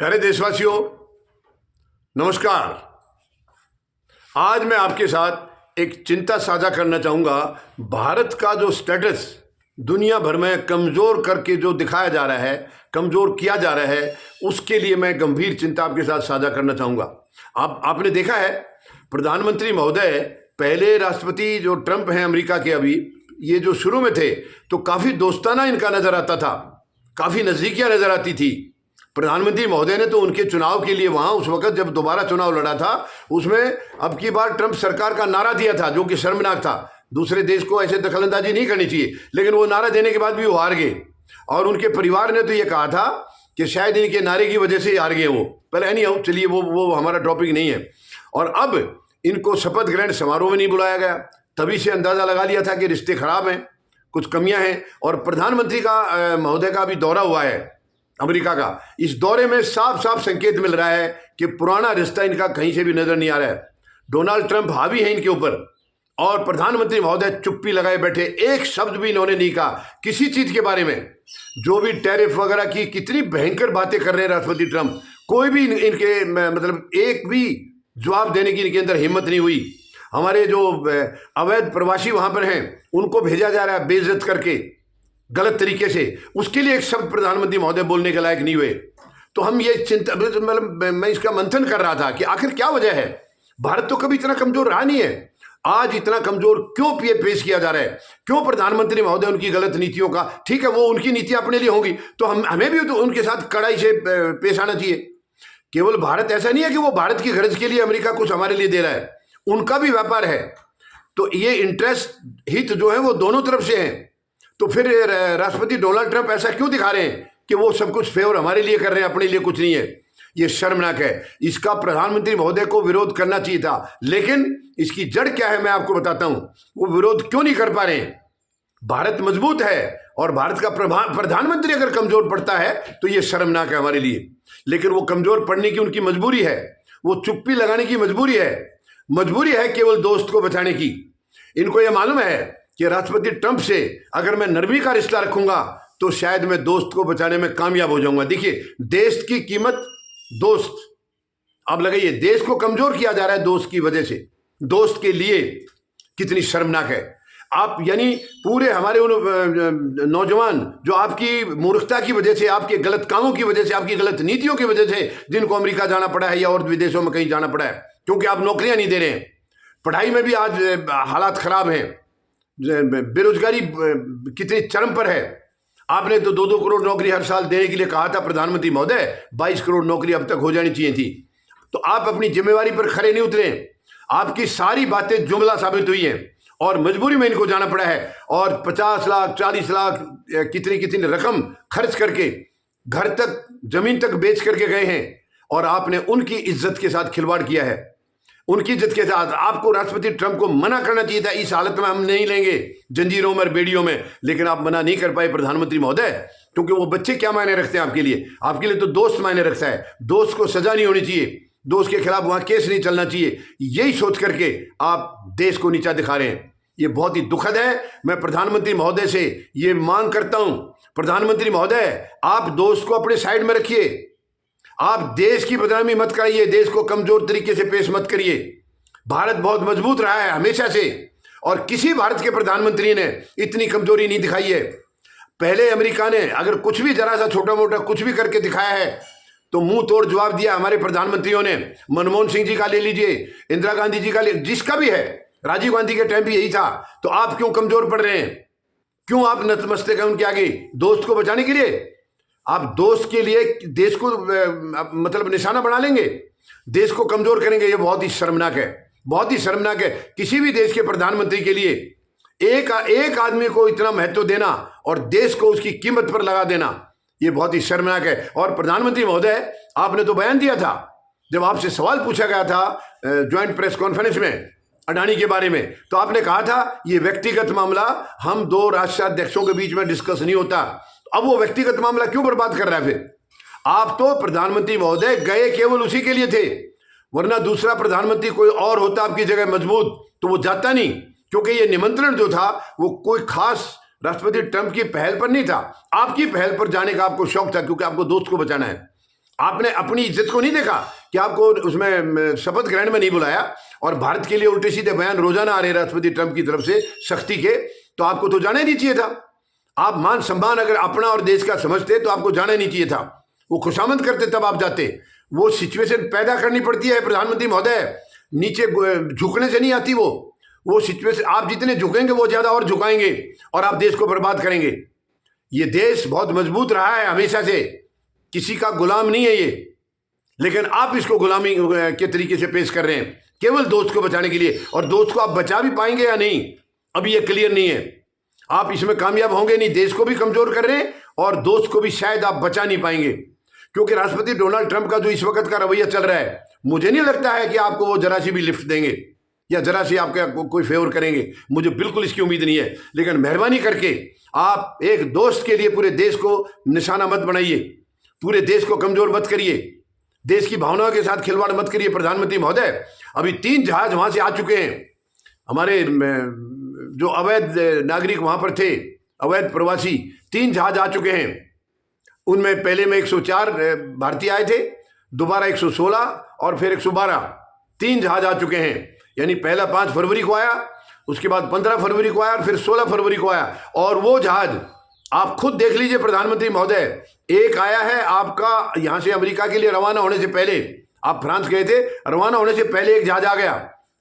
प्यारे देशवासियों, नमस्कार। आज मैं आपके साथ एक चिंता साझा करना चाहूँगा। भारत का जो स्टेटस दुनिया भर में कमज़ोर करके जो दिखाया जा रहा है, कमज़ोर किया जा रहा है, उसके लिए मैं गंभीर चिंता आपके साथ साझा करना चाहूँगा। आपने देखा है, प्रधानमंत्री महोदय, पहले राष्ट्रपति जो ट्रंप हैं अमेरिका के, अभी ये जो शुरू में थे तो काफ़ी दोस्ताना इनका नज़र आता था, काफ़ी नज़दीकियाँ नज़र आती थी। प्रधानमंत्री महोदय ने तो उनके चुनाव के लिए वहाँ उस वक्त जब दोबारा चुनाव लड़ा था, उसमें अब की बार ट्रंप सरकार का नारा दिया था, जो कि शर्मनाक था। दूसरे देश को ऐसे दखलंदाजी नहीं करनी चाहिए, लेकिन वो नारा देने के बाद भी वो हार गए। और उनके परिवार ने तो ये कहा था कि शायद इनके नारे की वजह से ही हार गए वो। पहले नहीं हो, चलिए वो हमारा टॉपिक नहीं है। और अब इनको शपथ ग्रहण समारोह में नहीं बुलाया गया, तभी से अंदाज़ा लगा लिया था कि रिश्ते खराब हैं, कुछ कमियां हैं। और प्रधानमंत्री का महोदय का भी दौरा हुआ है अमेरिका का। इस दौरे में साफ साफ संकेत मिल रहा है कि पुराना रिश्ता इनका कहीं से भी नजर नहीं आ रहा है। डोनाल्ड ट्रंप हावी है इनके ऊपर, और प्रधानमंत्री महोदय चुप्पी लगाए बैठे, एक शब्द भी इन्होंने नहीं कहा किसी चीज के बारे में। जो भी टैरिफ वगैरह की कितनी भयंकर बातें कर रहे हैं राष्ट्रपति ट्रंप, कोई भी इनके मतलब एक भी जवाब देने की इनके अंदर हिम्मत नहीं हुई। हमारे जो अवैध प्रवासी वहां पर हैं उनको भेजा जा रहा है बेइज्जत करके, गलत तरीके से। उसके लिए एक शब्द प्रधानमंत्री महोदय बोलने के लायक नहीं हुए। तो हम ये चिंता, मतलब मैं इसका मंथन कर रहा था कि आखिर क्या वजह है। भारत तो कभी इतना कमजोर रहा नहीं है, आज इतना कमजोर क्यों पेश किया जा रहा है? क्यों प्रधानमंत्री महोदय उनकी गलत नीतियों का, ठीक है वो उनकी नीतियां अपने लिए होंगी, तो हमें भी तो उनके साथ कड़ाई से पेश आना चाहिए। केवल भारत, ऐसा नहीं है कि वो भारत की गरज के लिए अमेरिका कुछ हमारे लिए दे रहा है, उनका भी व्यापार है। तो ये इंटरेस्ट, हित जो है वो दोनों तरफ से हैं। तो फिर राष्ट्रपति डोनाल्ड ट्रंप ऐसा क्यों दिखा रहे हैं कि वो सब कुछ फेवर हमारे लिए कर रहे हैं, अपने लिए कुछ नहीं है? ये शर्मनाक है। इसका प्रधानमंत्री महोदय को विरोध करना चाहिए था, लेकिन इसकी जड़ क्या है मैं आपको बताता हूं। वो विरोध क्यों नहीं कर पा रहे हैं? भारत मजबूत है, और भारत का प्रधानमंत्री अगर कमजोर पड़ता है तो ये शर्मनाक है हमारे लिए। लेकिन वो कमजोर पड़ने की उनकी मजबूरी है, वो चुप्पी लगाने की मजबूरी है केवल दोस्त को बचाने की। इनको यह मालूम है कि राष्ट्रपति ट्रंप से अगर मैं नरमी का रिश्ता रखूंगा तो शायद मैं दोस्त को बचाने में कामयाब हो जाऊंगा। देखिए, देश की कीमत दोस्त, अब लगाइए, देश को कमजोर किया जा रहा है दोस्त की वजह से। दोस्त के लिए कितनी शर्मनाक है। आप यानी पूरे हमारे उन नौजवान जो आपकी मूर्खता की वजह से, आपके गलत कामों की वजह से, आपकी गलत नीतियों की वजह से जिनको अमेरिका जाना पड़ा है या और विदेशों में कहीं जाना पड़ा है, क्योंकि आप नौकरियां नहीं दे रहे हैं, पढ़ाई में भी आज हालात खराब हैं, बेरोजगारी कितनी चरम पर है। आपने तो 2-2 करोड़ नौकरी हर साल देने के लिए कहा था प्रधानमंत्री महोदय, 22 करोड़ नौकरी अब तक हो जानी चाहिए थी। तो आप अपनी जिम्मेवारी पर खरे नहीं उतरे, आपकी सारी बातें जुमला साबित हुई हैं, और मजबूरी में इनको जाना पड़ा है। और 50 लाख 40 लाख कितनी कितनी रकम खर्च करके घर तक, जमीन तक बेच करके गए हैं, और आपने उनकी इज्जत के साथ खिलवाड़ किया है। उनकी इज्जत के साथ आपको राष्ट्रपति ट्रंप को मना करना चाहिए था, इस हालत में हम नहीं लेंगे जंजीरों में और बेड़ियों में, लेकिन आप मना नहीं कर पाए प्रधानमंत्री महोदय, क्योंकि वो बच्चे क्या मायने रखते हैं आपके लिए? आपके लिए तो दोस्त मायने रखता है। दोस्त को सजा नहीं होनी चाहिए, दोस्त के खिलाफ वहां केस नहीं चलना चाहिए, यही सोच करके आप देश को नीचा दिखा रहे हैं। ये बहुत ही दुखद है। मैं प्रधानमंत्री महोदय से ये मांग करता हूं, प्रधानमंत्री महोदय, आप दोस्त को अपने साइड में रखिए, आप देश की बदनामी मत कराइए, देश को कमजोर तरीके से पेश मत करिए। भारत बहुत मजबूत रहा है हमेशा से, और किसी भारत के प्रधानमंत्री ने इतनी कमजोरी नहीं दिखाई है। पहले अमेरिका ने अगर कुछ भी जरा सा छोटा मोटा कुछ भी करके दिखाया है तो मुंह तोड़ जवाब दिया हमारे प्रधानमंत्रियों ने। मनमोहन सिंह जी का ले लीजिए, इंदिरा गांधी जी का ले, जिसका भी है, राजीव गांधी के टाइम भी यही था। तो आप क्यों कमजोर पड़ रहे हैं? क्यों आप नतमस्तक हैं उनके आगे? दोस्त को बचाने के लिए आप दोस्त के लिए देश को मतलब निशाना बना लेंगे, देश को कमजोर करेंगे। ये बहुत ही शर्मनाक है, बहुत ही शर्मनाक है। किसी भी देश के प्रधानमंत्री के लिए एक आदमी को इतना महत्व देना और देश को उसकी कीमत पर लगा देना, ये बहुत ही शर्मनाक है। और प्रधानमंत्री महोदय, आपने तो बयान दिया था, जब आपसे सवाल पूछा गया था ज्वाइंट प्रेस कॉन्फ्रेंस में अडानी के बारे में, तो आपने कहा था ये व्यक्तिगत मामला हम 2 राष्ट्राध्यक्षों के बीच में डिस्कस नहीं होता। अब वो व्यक्तिगत मामला क्यों बर्बाद कर रहा है? फिर आप तो प्रधानमंत्री महोदय गए केवल उसी के लिए थे, वरना दूसरा प्रधानमंत्री कोई और होता आपकी जगह मजबूत तो वो जाता नहीं, क्योंकि ये निमंत्रण जो था वो कोई खास राष्ट्रपति ट्रंप की पहल पर नहीं था, आपकी पहल पर जाने का आपको शौक था, क्योंकि आपको दोस्त को बचाना है। आपने अपनी इज्जत को नहीं देखा कि आपको उसमें शपथ ग्रहण में नहीं बुलाया और भारत के लिए उल्टे सीधे बयान रोजाना आ रहे राष्ट्रपति ट्रंप की तरफ से सख्ती के, तो आपको तो जाना ही नहीं चाहिए था। आप मान सम्मान अगर अपना और देश का समझते तो आपको जाना नहीं चाहिए था। वो खुशामद करते तब आप जाते। वो सिचुएशन पैदा करनी पड़ती है प्रधानमंत्री महोदय, नीचे झुकने से नहीं आती। वो सिचुएशन आप जितने झुकेंगे वो ज्यादा और झुकाएंगे और आप देश को बर्बाद करेंगे। ये देश बहुत मजबूत रहा है हमेशा से, किसी का गुलाम नहीं है ये, लेकिन आप इसको गुलामी के तरीके से पेश कर रहे हैं केवल दोस्त को बचाने के लिए। और दोस्त को आप बचा भी पाएंगे या नहीं अभी ये क्लियर नहीं है। आप इसमें कामयाब होंगे नहीं, देश को भी कमजोर कर रहे हैं और दोस्त को भी शायद आप बचा नहीं पाएंगे, क्योंकि राष्ट्रपति डोनाल्ड ट्रंप का जो इस वक्त का रवैया चल रहा है, मुझे नहीं लगता है कि आपको वो जरा सी भी लिफ्ट देंगे या जरा सी आपका कोई फेवर करेंगे। मुझे बिल्कुल इसकी उम्मीद नहीं है। लेकिन मेहरबानी करके आप एक दोस्त के लिए पूरे देश को निशाना मत बनाइए, पूरे देश को कमजोर मत करिए, देश की भावनाओं के साथ खिलवाड़ मत करिए। प्रधानमंत्री महोदय, अभी 3 जहाज वहां से आ चुके हैं। हमारे जो अवैध नागरिक वहां पर थे, अवैध प्रवासी, 3 जहाज आ चुके हैं। उनमें पहले में 104 भारतीय आए थे, दोबारा 116 और फिर 112, 3 जहाज आ चुके हैं। यानी पहला 5 फरवरी को आया, उसके बाद 15 फरवरी को आया और फिर 16 फरवरी को आया। और वो जहाज आप खुद देख लीजिए प्रधानमंत्री महोदय, एक आया है आपका यहां से अमेरिका के लिए रवाना होने से पहले, आप फ्रांस गए थे, रवाना होने से पहले एक जहाज आ गया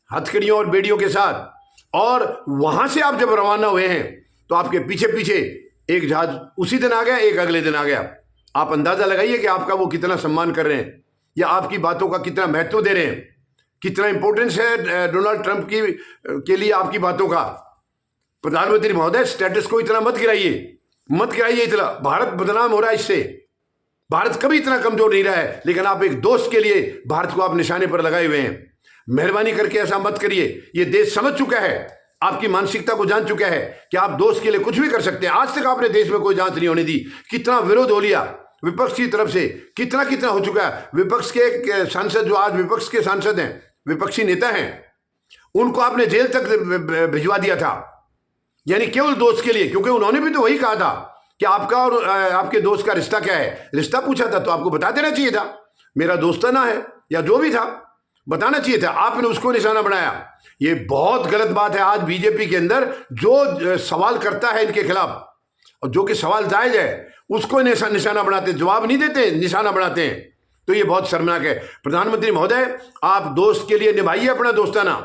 हथकड़ियों और बेड़ियों के साथ। और वहां से आप जब रवाना हुए हैं तो आपके पीछे पीछे एक जहाज उसी दिन आ गया, एक अगले दिन आ गया। आप अंदाजा लगाइए कि आपका वो कितना सम्मान कर रहे हैं या आपकी बातों का कितना महत्व दे रहे हैं, कितना इंपॉर्टेंस है डोनाल्ड ट्रंप की के लिए आपकी बातों का। प्रधानमंत्री महोदय, स्टेटस को इतना मत गिराइए इतना। भारत बदनाम हो रहा है इससे। भारत कभी इतना कमजोर नहीं रहा है, लेकिन आप एक दोस्त के लिए भारत को आप निशाने पर लगाए हुए हैं। मेहरबानी करके ऐसा मत करिए। ये देश समझ चुका है, आपकी मानसिकता को जान चुका है कि आप दोस्त के लिए कुछ भी कर सकते हैं। आज तक आपने देश में कोई जांच नहीं होने दी। कितना विरोध हो लिया विपक्ष की तरफ से, कितना कितना हो चुका है। विपक्ष के सांसद जो आज विपक्ष के सांसद हैं, विपक्षी नेता हैं, उनको आपने जेल तक भिजवा दिया था, यानी केवल दोस्त के लिए। क्योंकि उन्होंने भी तो वही कहा था कि आपका और आपके दोस्त का रिश्ता क्या है। रिश्ता पूछा था तो आपको बता देना चाहिए था, मेरा दोस्ताना है या जो भी था, बताना चाहिए था। आपने उसको निशाना बनाया। ये बहुत गलत बात है। आज बीजेपी के अंदर जो सवाल करता है इनके खिलाफ, और जो कि सवाल जायज है, उसको निशाना बनाते, जवाब नहीं देते, निशाना बनाते हैं। तो ये बहुत शर्मनाक है। प्रधानमंत्री महोदय, आप दोस्त के लिए निभाइए अपना दोस्ताना,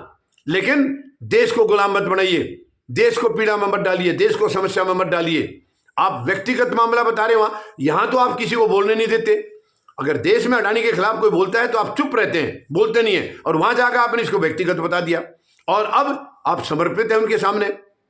लेकिन देश को गुलाम मत बनाइए, देश को पीड़ा में मत डालिए, देश को समस्या में मत डालिए। आप व्यक्तिगत मामला बता रहे वहां, यहां तो आप किसी को बोलने नहीं देते। अगर देश में अडानी के खिलाफ कोई बोलता है तो आप चुप रहते हैं, बोलते नहीं है, और वहां जाकर आपने इसको व्यक्तिगत बता दिया। और अब आप समर्पित हैं उनके सामने,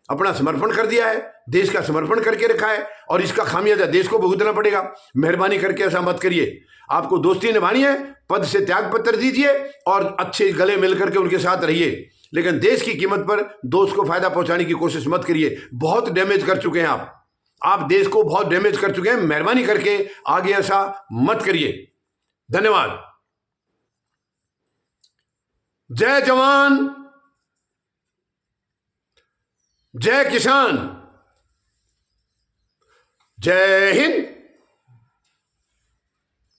अपना समर्पण कर दिया है, देश का समर्पण करके रखा है, और इसका खामियाजा देश को भुगतना पड़ेगा। मेहरबानी करके ऐसा मत करिए। आपको दोस्ती निभानी है, पद से त्याग पत्र दीजिए और अच्छे गले मिल करके उनके साथ रहिए, लेकिन देश की कीमत पर दोस्त को फायदा पहुंचाने की कोशिश मत करिए। बहुत डैमेज कर चुके हैं आप देश को बहुत डैमेज कर चुके हैं। मेहरबानी करके आगे ऐसा मत करिए। धन्यवाद। जय जवान, जय किसान, जय हिंद।